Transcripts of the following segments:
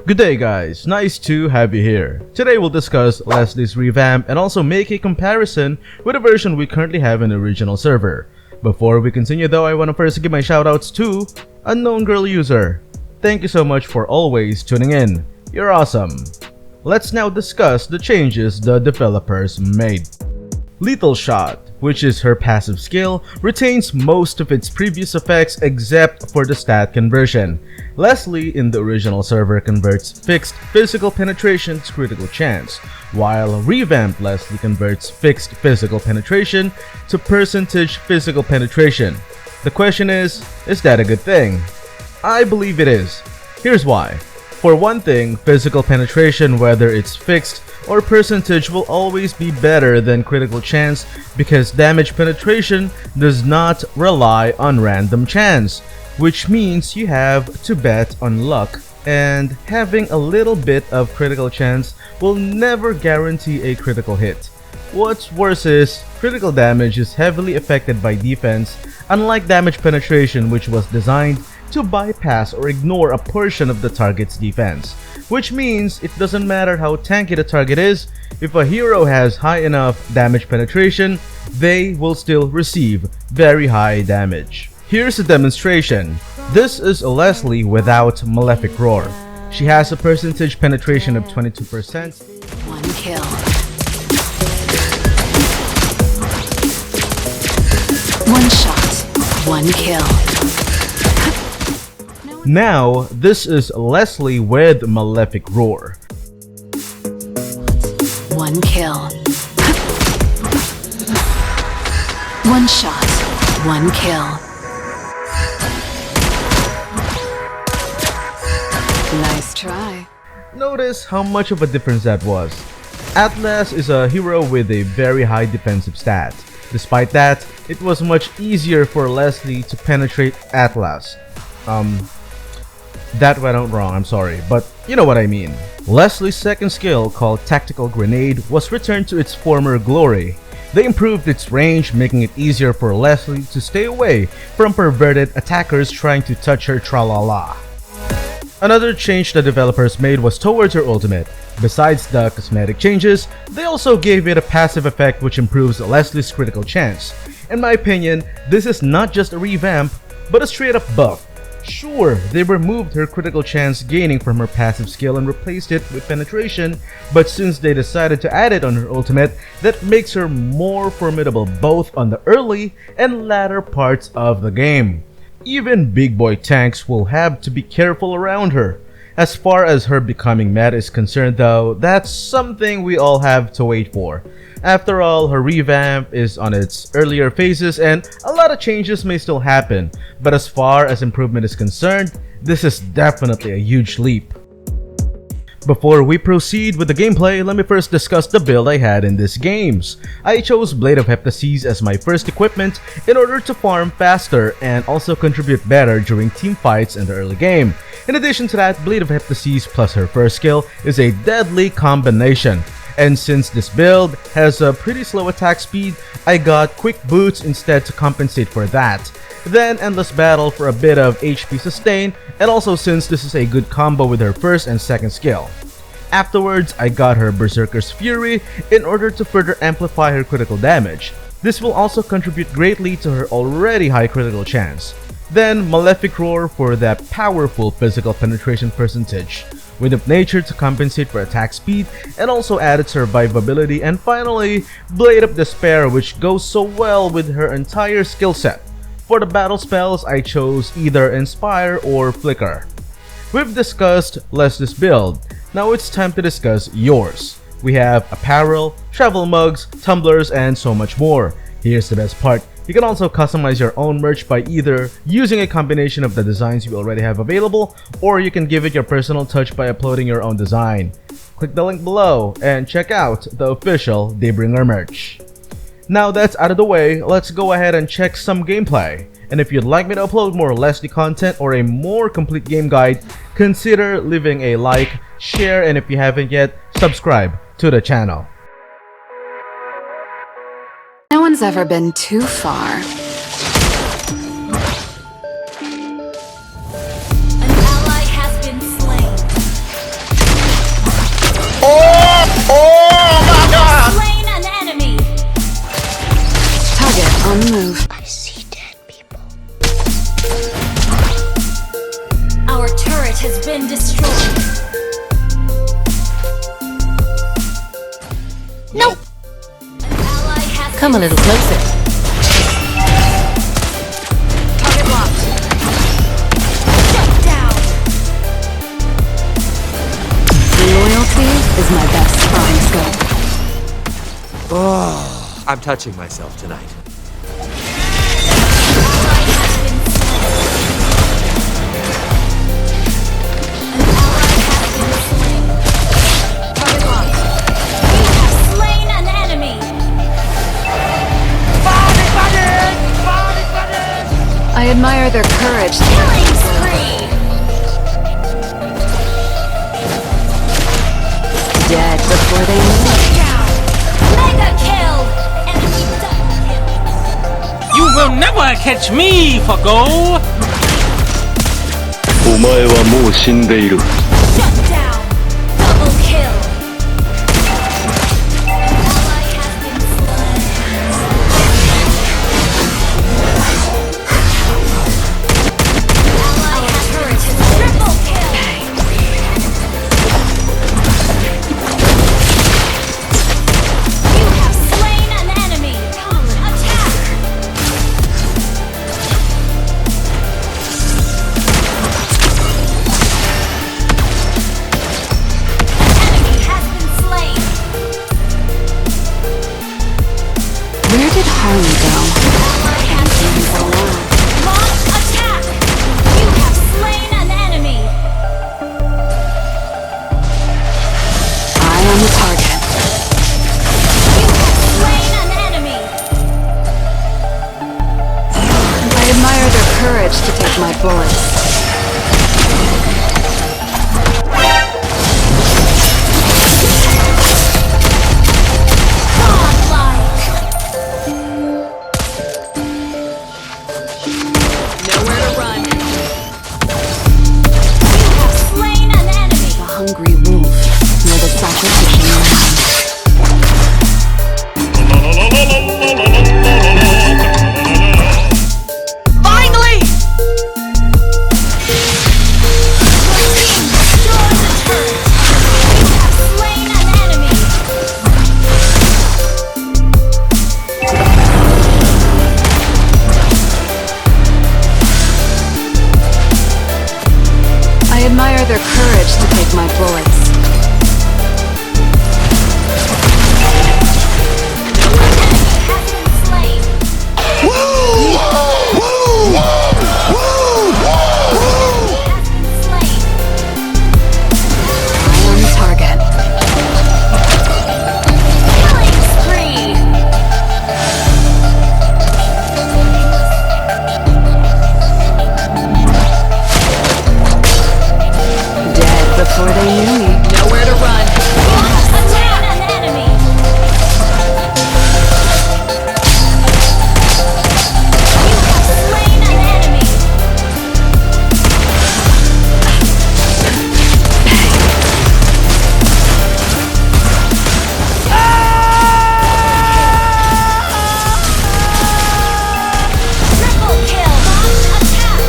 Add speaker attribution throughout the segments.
Speaker 1: Good day guys, nice to have you here. Today we'll discuss Leslie's revamp and also make a comparison with the version we currently have in the original server. Before we continue though, I want to first give my shoutouts to Unknown Girl User. Thank you so much for always tuning in. You're awesome. Let's now discuss the changes the developers made. Lethal Shot, which is her passive skill, retains most of its previous effects except for the stat conversion. Leslie in the original server converts fixed physical penetration to critical chance, while revamped Leslie converts fixed physical penetration to percentage physical penetration. The question is that a good thing? I believe it is. Here's why. For one thing, physical penetration, whether it's fixed or percentage, will always be better than critical chance because damage penetration does not rely on random chance, which means you have to bet on luck, and having a little bit of critical chance will never guarantee a critical hit. What's worse is, critical damage is heavily affected by defense, unlike damage penetration, which was designed to bypass or ignore a portion of the target's defense, which means it doesn't matter how tanky the target is, if a hero has high enough damage penetration, they will still receive very high damage. Here's a demonstration. This is a Leslie without Malefic Roar. She has a percentage penetration of 22%.
Speaker 2: One kill. One shot. One kill.
Speaker 1: Now, this is Leslie with Malefic Roar.
Speaker 2: One kill. One shot. One kill. Nice try.
Speaker 1: Notice how much of a difference that was. Atlas is a hero with a very high defensive stat. Despite that, it was much easier for Leslie to penetrate Atlas. That went out wrong, I'm sorry, but you know what I mean. Leslie's second skill, called Tactical Grenade, was returned to its former glory. They improved its range, making it easier for Leslie to stay away from perverted attackers trying to touch her tra-la-la. Another change the developers made was towards her ultimate. Besides the cosmetic changes, they also gave it a passive effect which improves Leslie's critical chance. In my opinion, this is not just a revamp, but a straight up buff. Sure, they removed her critical chance gaining from her passive skill and replaced it with penetration, but since they decided to add it on her ultimate, that makes her more formidable both on the early and latter parts of the game. Even big boy tanks will have to be careful around her. As far as her becoming meta is concerned though, that's something we all have to wait for. After all, her revamp is on its earlier phases and a lot of changes may still happen, but as far as improvement is concerned, this is definitely a huge leap. Before we proceed with the gameplay, let me first discuss the build I had in these games. I chose Blade of Heptases as my first equipment in order to farm faster and also contribute better during team fights in the early game. In addition to that, Blade of Heptases plus her first skill is a deadly combination. And since this build has a pretty slow attack speed, I got Quick Boots instead to compensate for that. Then Endless Battle for a bit of HP sustain, and also since this is a good combo with her first and second skill. Afterwards, I got her Berserker's Fury in order to further amplify her critical damage. This will also contribute greatly to her already high critical chance. Then Malefic Roar for that powerful physical penetration percentage. Wind of Nature to compensate for attack speed and also added survivability, and finally Blade of Despair, which goes so well with her entire skill set. For the battle spells, I chose either Inspire or Flicker. We've discussed Leslie's build, now it's time to discuss yours. We have apparel, travel mugs, tumblers, and so much more. Here's the best part. You can also customize your own merch by either using a combination of the designs you already have available, or you can give it your personal touch by uploading your own design. Click the link below and check out the official Daybringer merch. Now that's out of the way, let's go ahead and check some gameplay. And if you'd like me to upload more Leslie content or a more complete game guide, consider leaving a like, share, and if you haven't yet, subscribe to the channel.
Speaker 2: No one's ever been too far.
Speaker 3: An ally has been slain. Nope.
Speaker 4: Come a little closer.
Speaker 3: Target locked. Shut down.
Speaker 2: Loyalty is my best spine scope.
Speaker 5: I'm touching myself tonight.
Speaker 3: Target locked. You have slain an enemy.
Speaker 2: I admire their courage to
Speaker 3: Killing spree.
Speaker 2: dead before they move.
Speaker 3: Down. Mega kill. Enemy double kill.
Speaker 6: You will never catch me, fucko!
Speaker 7: お前はもう死んでいる。
Speaker 3: Shut down. Double kill. An ally has been slain. Ally has turret is triple kill. You have slain an enemy. Attack. Enemy has been slain.
Speaker 2: Where did Harley go?
Speaker 3: Ally has been slain. Launch attack. You have slain an enemy.
Speaker 2: I am the target.
Speaker 3: You have slain an enemy.
Speaker 2: I admire their courage to take my bullets.
Speaker 3: Godlike.
Speaker 4: Nowhere to run.
Speaker 3: You have slain an enemy.
Speaker 2: A hungry wolf near the sacrificial lamb.
Speaker 6: Finally!
Speaker 3: Your team destroyed the turret. You have slain an enemy.
Speaker 2: I admire their courage to take my bullets.
Speaker 3: Enemy has been slain. Has been slain.
Speaker 2: I am the target.
Speaker 3: Killing spree.
Speaker 2: Dead before they knew me.
Speaker 4: Nowhere to run.
Speaker 3: You have slain an enemy. You have slain an enemy. Triple kill. Launch attack.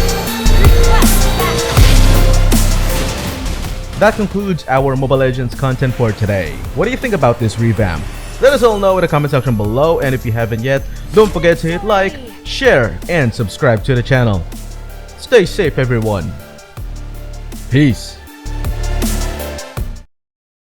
Speaker 3: Request backup.
Speaker 1: That concludes our Mobile Legends content for today. What do you think about this revamp? Let us all know in the comment section below, and if you haven't yet, don't forget to hit like, share, and subscribe to the channel. Stay safe everyone. Peace.